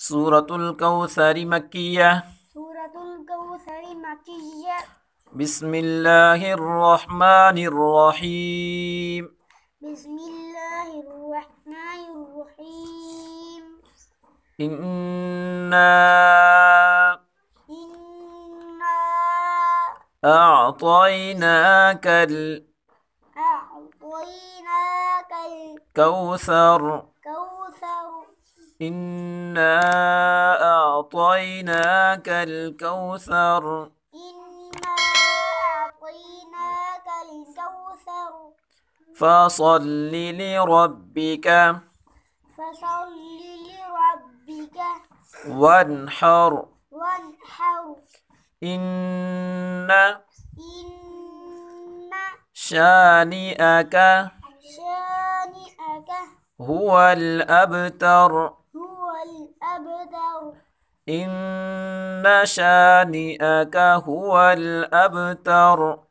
سورة الكوثر مكية. سورة الكوثر مكية. بسم الله الرحمن الرحيم. بسم الله الرحمن الرحيم. إنا إنا أعطيناك أعطيناك الكوثر. الكوثر. إنا أعطيناك الكوثر. إنا أعطيناك الكوثر. فصل لربك فصل لربك وانحر. وانحر. إن إن شانئك شانئك هو الأبتر. هو الأبتر. إن شانئك هو الأبتر.